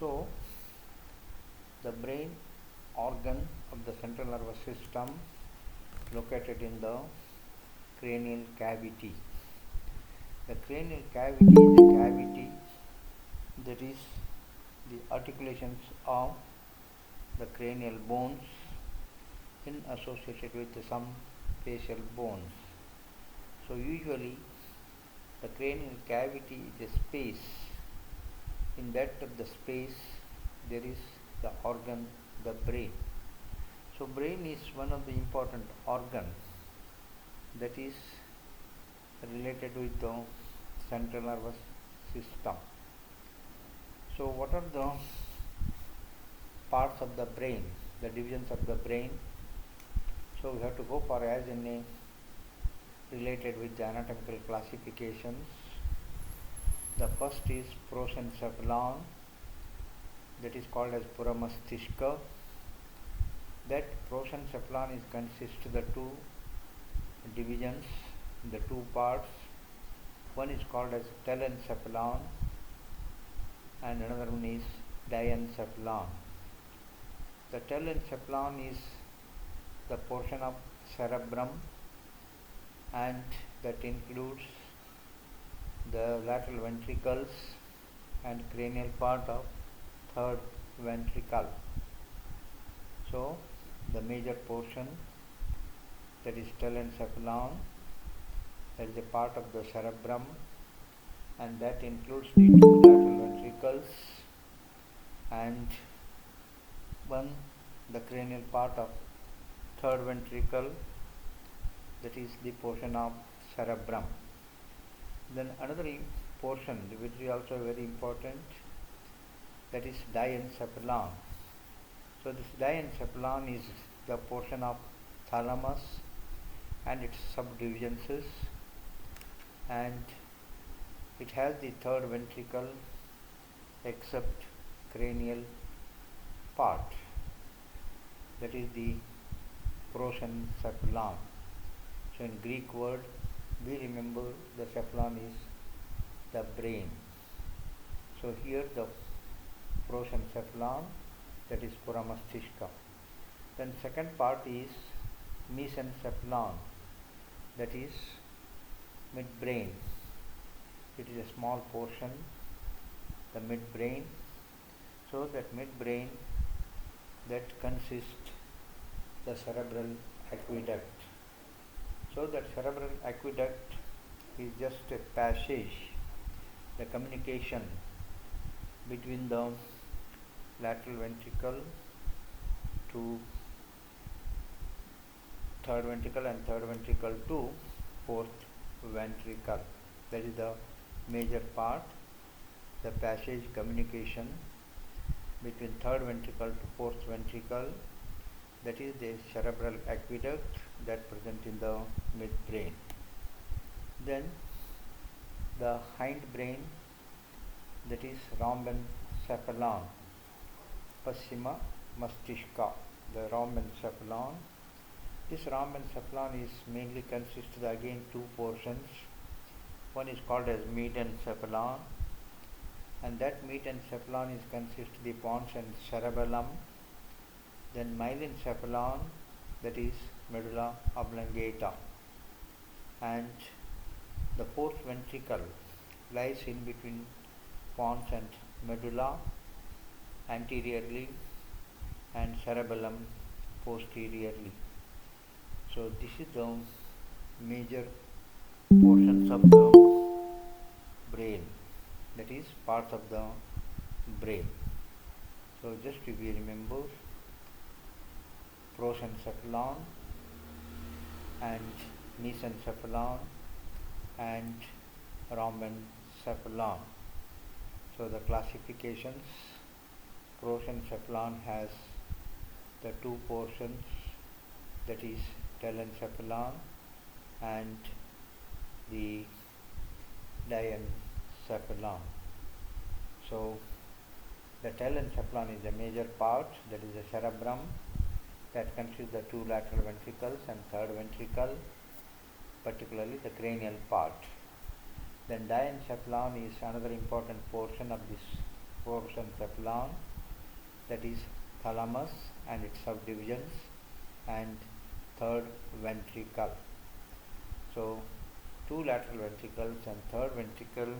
So, the brain organ of the central nervous system located in the cranial cavity. The cranial cavity is a cavity that is the articulations of the cranial bones in associated with some facial bones. So usually the cranial cavity is a space. In that of the space there is the organ, the brain. So brain is one of the important organs that is related with the central nervous system. So what are the parts of the brain, the divisions of the brain? So we have to go for as in a related with the anatomical classifications. The first is prosencephalon, that is called as puramastishka. That prosencephalon is consists of the two divisions, the two parts. One is called as telencephalon and another one is diencephalon. The telencephalon is the portion of cerebrum and that includes the lateral ventricles and cranial part of third ventricle. So the major portion, that is telencephalon, that is a part of the cerebrum and that includes the two lateral ventricles and the cranial part of third ventricle, that is the portion of cerebrum. Then another portion which is also very important, that is diencephalon. So this diencephalon is the portion of thalamus and its subdivisions, and it has the third ventricle except cranial part, that is the prosencephalon. So in Greek word we remember the cephalon is the brain. So here the prosencephalon, that is puramastishka. Then second part is mesencephalon, that is midbrain. It is a small portion, the midbrain. So that midbrain, that consists the cerebral aqueduct. So that cerebral aqueduct is just a passage, the communication between the lateral ventricle to third ventricle and third ventricle to fourth ventricle. That is the major part, the passage communication between third ventricle to fourth ventricle, that is the cerebral aqueduct that present in the midbrain. Then the hindbrain, that is rhombencephalon, paschima mastishka, the rhombencephalon. This rhombencephalon is mainly consists of again two portions. One is called as mesencephalon, and that mesencephalon is consists of the pons and cerebellum. Then myelencephalon, that is medulla oblongata, and the fourth ventricle lies in between pons and medulla anteriorly and cerebellum posteriorly. So this is the major portions of the brain, that is parts of the brain. So just to be remember, prosencephalon and mesencephalon and rhombencephalon. So the classifications, prosencephalon has the two portions, that is telencephalon and the diencephalon. So the telencephalon is the major part, that is the cerebrum, that consists the two lateral ventricles and third ventricle, particularly the cranial part. Then diencephalon is another important portion of this portion cephalon, that is thalamus and its subdivisions, and third ventricle. So two lateral ventricles and third ventricle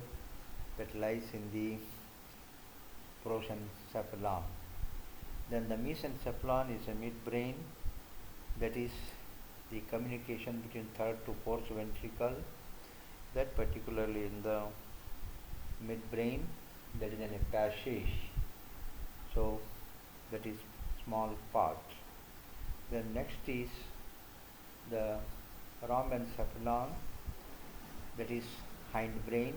that lies in the prosencephalon. Then the mesencephalon is a midbrain, that is the communication between third to fourth ventricle, that particularly in the midbrain there is an passage, so that is small part. Then next is the rhombencephalon, that is hindbrain,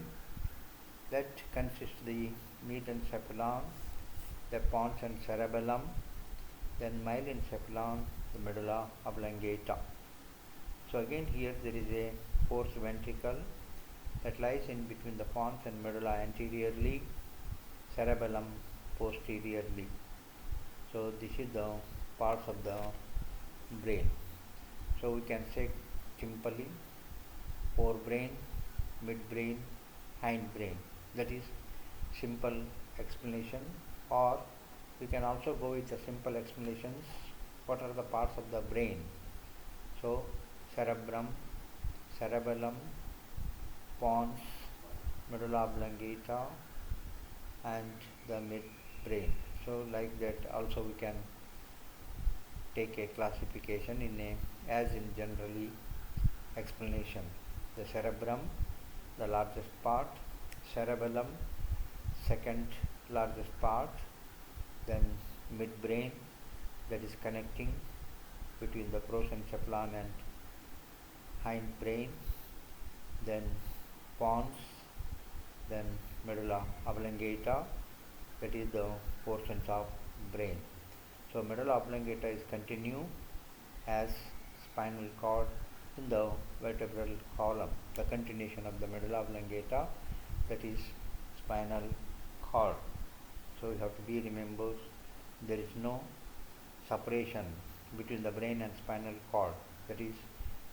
that consists the mesencephalon, the pons and cerebellum, then myelencephalon, the medulla oblongata. So again here there is a fourth ventricle that lies in between the pons and medulla anteriorly, cerebellum posteriorly. So this is the parts of the brain. So we can say simply forebrain, midbrain, hindbrain. That is simple explanation, or we can also go with the simple explanations. What are the parts of the brain? So cerebrum, cerebellum, pons, medulla oblongata, and the midbrain. So like that also we can take a classification in a as in generally explanation. The cerebrum, the largest part, cerebellum, second largest part, then midbrain, that is connecting between the prosencephalon and hindbrain, then pons, then medulla oblongata, that is the portions of brain. So medulla oblongata is continue as spinal cord in the vertebral column. The continuation of the medulla oblongata, that is spinal cord. So you have to be remembered, there is no separation between the brain and spinal cord, that is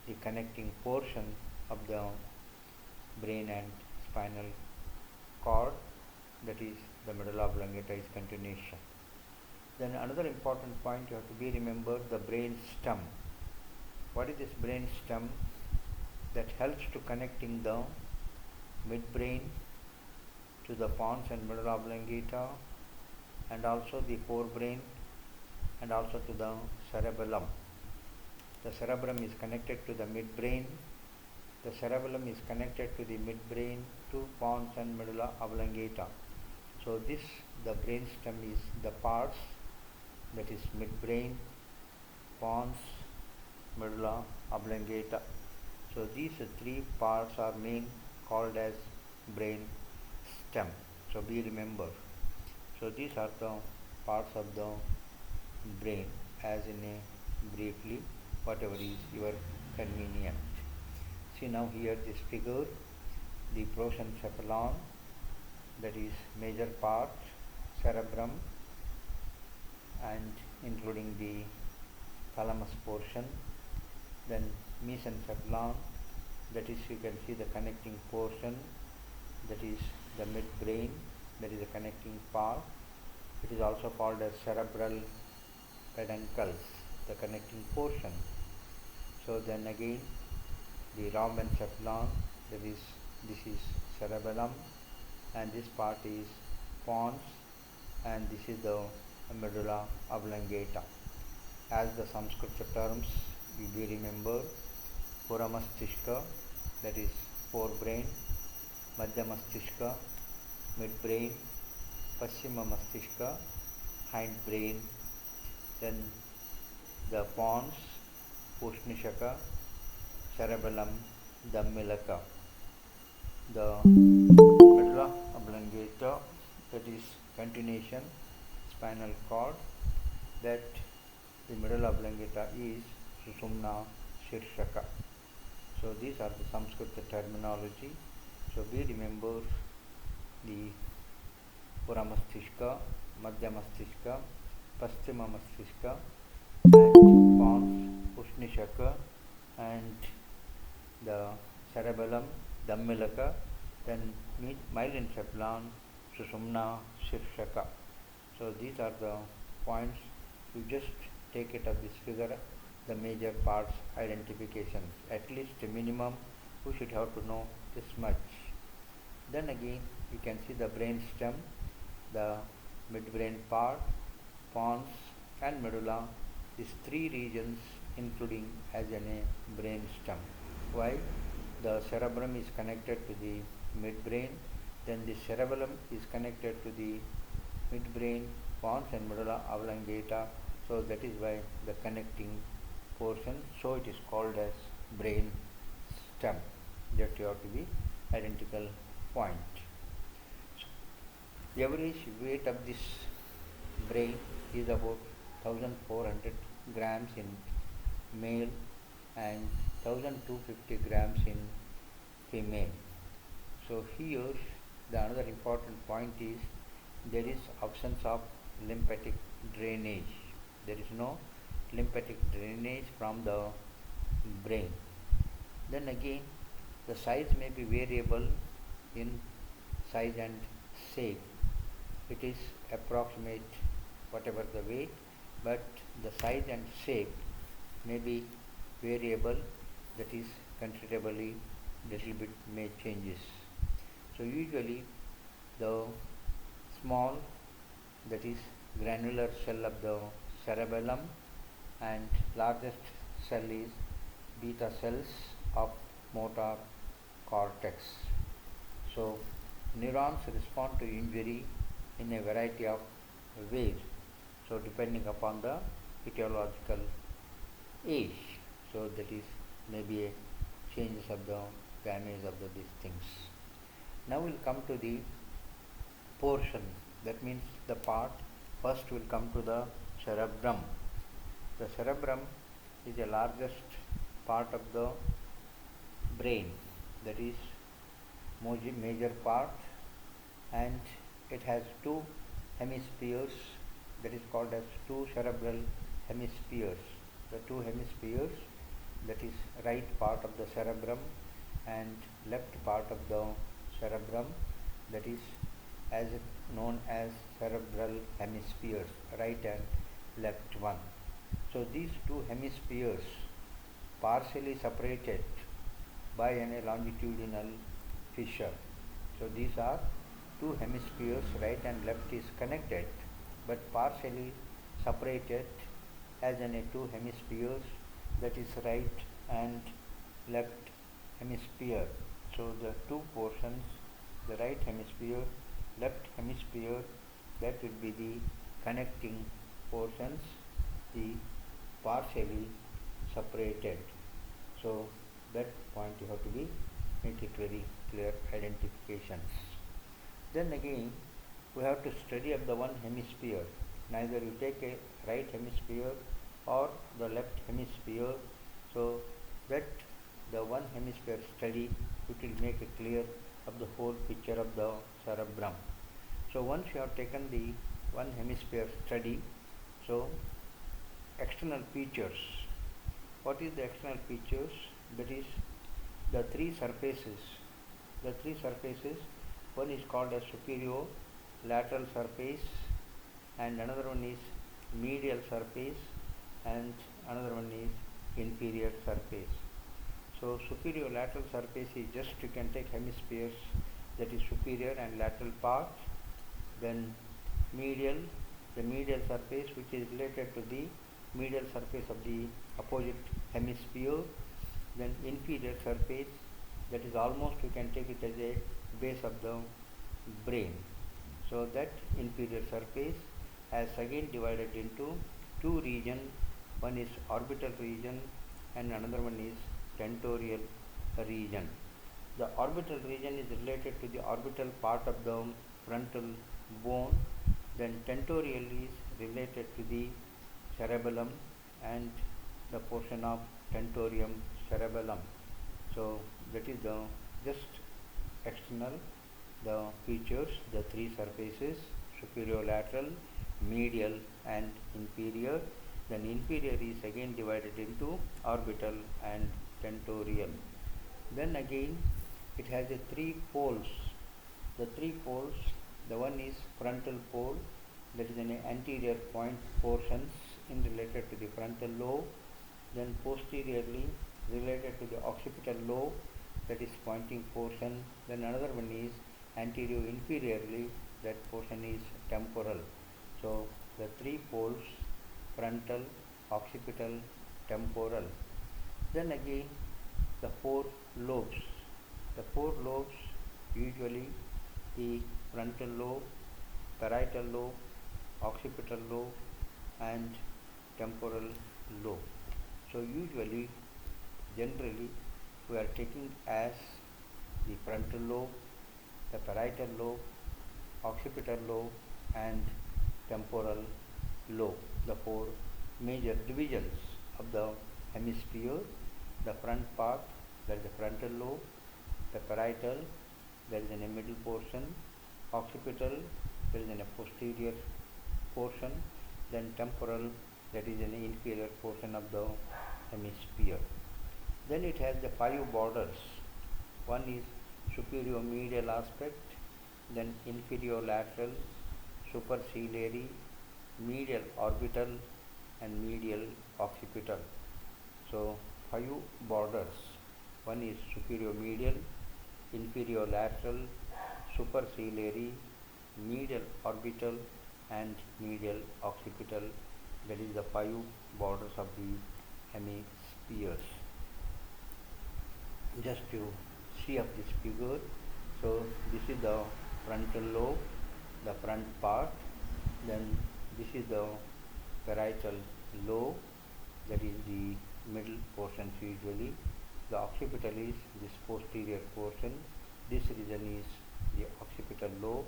the connecting portion of the brain and spinal cord, that is the medulla oblongata is continuation. Then another important point you have to be remembered, the brain stem. What is this brain stem? That helps to connecting the midbrain to the pons and medulla oblongata, and also the forebrain, and also to the cerebellum. The cerebrum is connected to the midbrain, the cerebellum is connected to the midbrain, to pons and medulla oblongata. So this, the brain stem is the parts, that is midbrain, pons, medulla oblongata. So these three parts are main called as brain stem. So be remembered. So these are the parts of the brain as in a briefly, whatever is your convenient. See now here this figure, the prosencephalon, that is major part, cerebrum, and including the thalamus portion, then mesencephalon, that is you can see the connecting portion, that is the midbrain, that is the connecting part. It is also called as cerebral peduncles, the connecting portion. So then again the rhombencephalon, that is this is cerebellum, and this part is pons, and this is the medulla oblongata. As the Sanskrit terms you be remember, Puramasthishka, that is forebrain, Madhyamasthishka, midbrain, Paschima Masthishka, hindbrain, then the pons, Pushnishaka, cerebellum, Dhammilaka. The medulla oblongata, that is continuation, spinal cord, that the medulla oblongata is Susumna Shirshaka. So these are the Sanskrit terminology. So we remember the Puramasthishka, Madhyamasthishka, Paschima Masthishka, and pons, Pushnishaka, and the cerebellum, Dhammilaka, then myelencephalon, Susumna, Shirshaka. So these are the points. You just take it of this figure, the major parts identifications. At least a minimum you should have to know this much. Then again you can see the brain stem, the midbrain part, pons and medulla. These three regions including as in a brain stem. Why? The cerebrum is connected to the midbrain, then the cerebellum is connected to the midbrain, pons and medulla oblongata. So that is why the connecting portion. So it is called as brain stem. That you have to be identical point. The average weight of this brain is about 1400 grams in male and 1250 grams in female. So here the another important point is there is absence of lymphatic drainage. There is no lymphatic drainage from the brain. Then again the size may be variable in size and shape. It is approximate whatever the weight, but the size and shape may be variable, that is considerably little bit may changes. So usually the small, that is granular cell of the cerebellum, and largest cell is beta cells of motor cortex. So neurons respond to injury in a variety of ways, so depending upon the etiological age. So that is maybe a changes of the damage of these things. Now we'll come to the portion, that means the part. First we'll come to the cerebrum. The cerebrum is the largest part of the brain, that is major part, and it has two hemispheres, that is called as two cerebral hemispheres. The two hemispheres, that is right part of the cerebrum and left part of the cerebrum, that is as known as cerebral hemispheres, right and left one. So these two hemispheres partially separated by a longitudinal fissure. So these are two hemispheres, right and left is connected but partially separated as in a two hemispheres, that is right and left hemisphere. So the two portions, the right hemisphere, left hemisphere, that will be the connecting portions, the partially separated. So that point you have to be make it very clear identifications. Then again we have to study of the one hemisphere. Neither you take a right hemisphere or the left hemisphere, so that the one hemisphere study, it will make it clear of the whole picture of the cerebrum. So once you have taken the one hemisphere study, so external features. What is the external features? That is the three surfaces. The three surfaces, one is called as superior lateral surface, and another one is medial surface, and another one is inferior surface. So superior lateral surface is just, you can take hemispheres, that is superior and lateral part. Then medial, the medial surface which is related to the medial surface of the opposite hemisphere. Then inferior surface, that is almost, you can take it as a base of the brain. So that inferior surface has again divided into two regions. One is orbital region and another one is tentorial region. The orbital region is related to the orbital part of the frontal bone. Then tentorial is related to the cerebellum and the portion of tentorium cerebellum. So that is the just external, the features, the three surfaces, superior lateral, medial and inferior. Then inferior is again divided into orbital and tentorial. Then again it has a three poles. The three poles, The one is frontal pole, that is an anterior point portions in related to the frontal lobe. Then posteriorly related to the occipital lobe, that is pointing portion. Then another one is anterior inferiorly, that portion is temporal. So the three poles, frontal, occipital, temporal. Then again the four lobes. The four lobes, usually the frontal lobe, parietal lobe, occipital lobe and temporal lobe. So usually, generally, we are taking as the frontal lobe, the parietal lobe, occipital lobe and temporal lobe, the four major divisions of the hemisphere. The front part, that is the frontal lobe, the parietal, that is in a middle portion, occipital, that is in a posterior portion, then temporal, that is in the inferior portion of the hemisphere. Then it has the five borders. One is superior medial aspect, then inferior lateral, superciliary, medial orbital and medial occipital. So five borders. One is superior medial, inferior lateral, superciliary, medial orbital and medial occipital. That is the five borders of the hemispheres. Just to see up this figure. So this is the frontal lobe, the front part. Then this is the parietal lobe, that is the middle portion usually. The occipital is this posterior portion. This region is the occipital lobe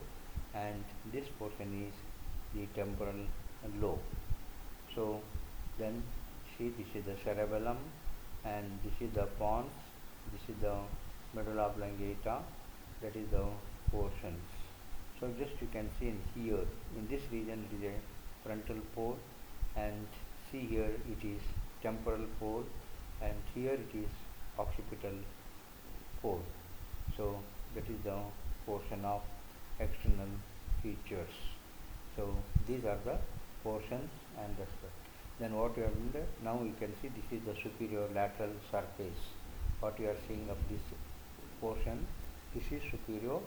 and this portion is the temporal lobe. So then see, this is the cerebellum and this is the pons, this is the medulla oblongata, that is the portions. So just you can see in here, in this region it is a frontal pole and see here it is temporal pole and here it is occipital pole. So that is the portion of external features. So these are the portions and the stuff. Then what you have in there, now you can see this is the superior lateral surface. What you are seeing of this portion, this is superior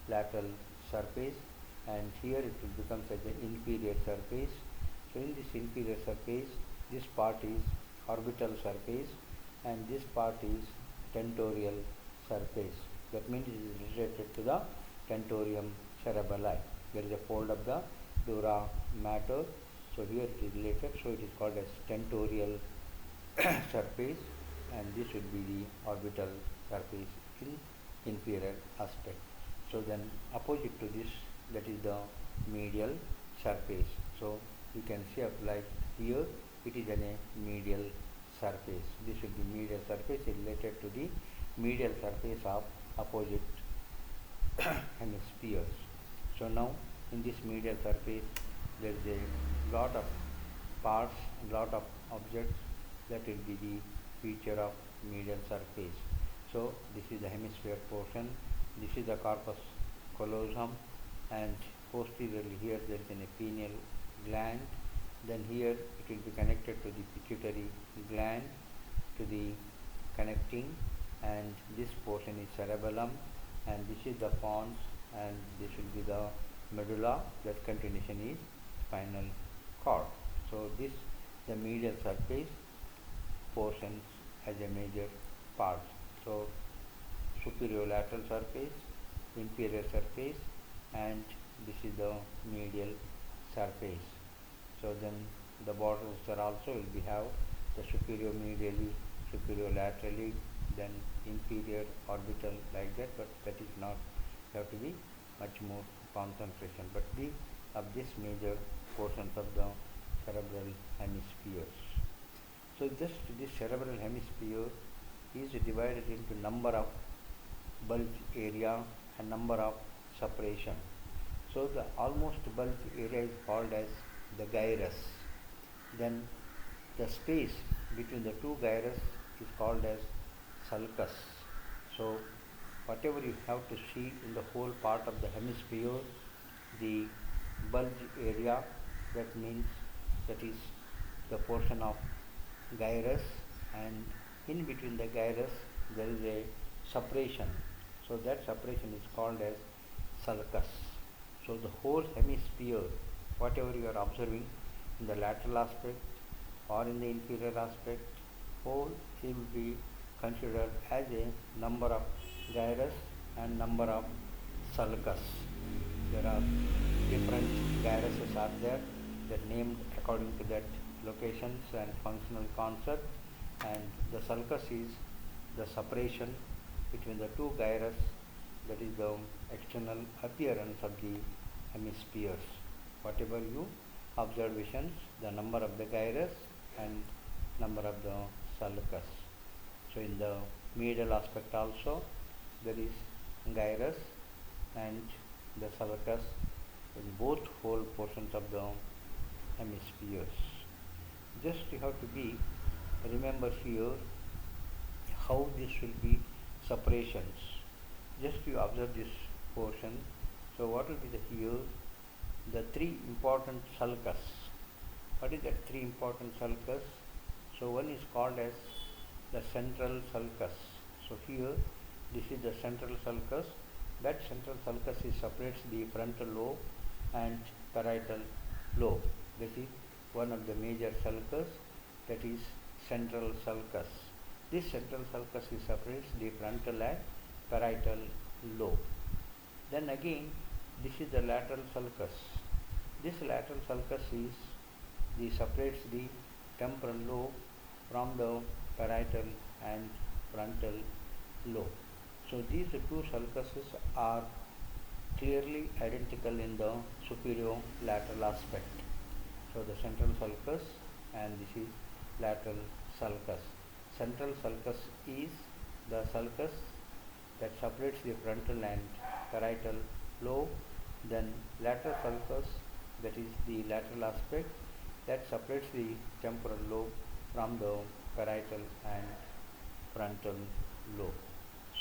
lateral surface and here it will become as the inferior surface. So in this inferior surface, this part is orbital surface and this part is tentorial surface. That means it is related to the tentorium cerebelli. There is a fold of the dura mater. So here it is related. So it is called as tentorial surface and this would be the orbital surface in inferior aspect. So then opposite to this, that is the medial surface. So you can see up like here it is a medial surface. This will be medial surface related to the medial surface of opposite hemispheres. So now in this medial surface there is a lot of parts, lot of objects that will be the feature of medial surface. So this is the hemisphere portion, this is the corpus callosum and posteriorly here there is a pineal gland. Then here it will be connected to the pituitary gland, to the connecting, and this portion is cerebellum and this is the pons and this will be the medulla. That continuation is spinal cord. So this the medial surface portions as a major part. So superior lateral surface, inferior surface and this is the medial surface. So then the borders are also will be have the superior medially, superior laterally, then inferior orbital like that, but that is not, have to be much more concentration. But the of this major portions of the cerebral hemispheres. So just this cerebral hemisphere is divided into number of bulge area and number of separation. So the almost bulge area is called as the gyrus. Then the space between the two gyrus is called as sulcus. So whatever you have to see in the whole part of the hemisphere, the bulge area, that means that is the portion of gyrus, and in between the gyrus there is a separation. So that separation is called as sulcus. So the whole hemisphere, whatever you are observing in the lateral aspect or in the inferior aspect, whole it will be considered as a number of gyrus and number of sulcus. There are different gyruses are there, they're named according to that locations and functional concept, and the sulcus is the separation between the two gyrus, that is the external appearance of the hemispheres. Whatever you observations, the number of the gyrus and number of the sulcus. So in the medial aspect also there is gyrus and the sulcus in both whole portions of the hemispheres. Just you have to be remember here how this will be separations. Just you observe this portion. So what will be the here? The three important sulcus. What is that three important sulcus? So one is called as the central sulcus. So here this is the central sulcus. That central sulcus is separates the frontal lobe and parietal lobe. This is one of the major sulcus, that is central sulcus. This central sulcus is separates the frontal and parietal lobe. Then again this is the lateral sulcus. This lateral sulcus is the separates the temporal lobe from the parietal and frontal lobe. So these two sulcuses are clearly identical in the superior lateral aspect. So the central sulcus and this is lateral sulcus. Central sulcus is the sulcus that separates the frontal and parietal lobe. Then lateral sulcus, that is the lateral aspect that separates the temporal lobe from the parietal and frontal lobe.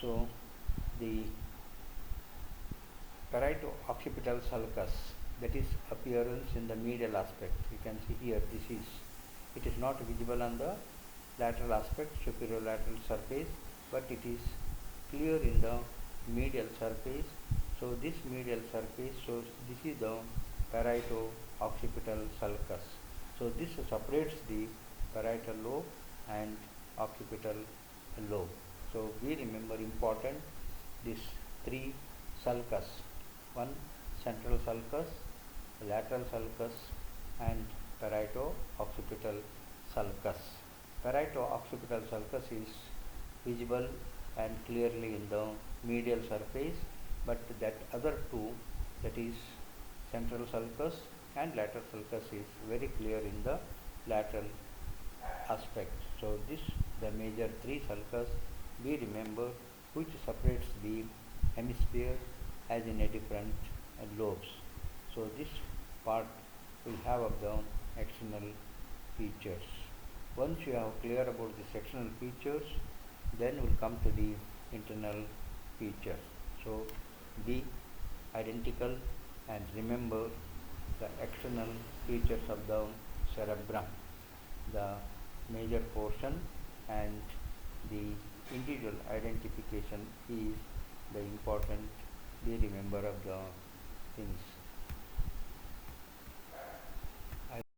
So the parieto-occipital sulcus, that is appearance in the medial aspect. You can see here it is not visible on the lateral aspect, superior lateral surface, but it is clear in the medial surface. So this medial surface, so this is the parieto-occipital sulcus. So this separates the parietal lobe and occipital lobe. So we remember important these three sulcus: one central sulcus, lateral sulcus, and parieto-occipital sulcus. Parieto-occipital sulcus is visible and clearly in the medial surface, but that other two, that is central sulcus and lateral sulcus, is very clear in the lateral aspect. So this the major three sulcus we remember, which separates the hemisphere as in a different lobes. So this part we have of the external features. Once you have clear about the external features, then we'll come to the internal features. So be identical and remember the external features of the cerebrum, the major portion, and the individual identification is the important be remember of the things.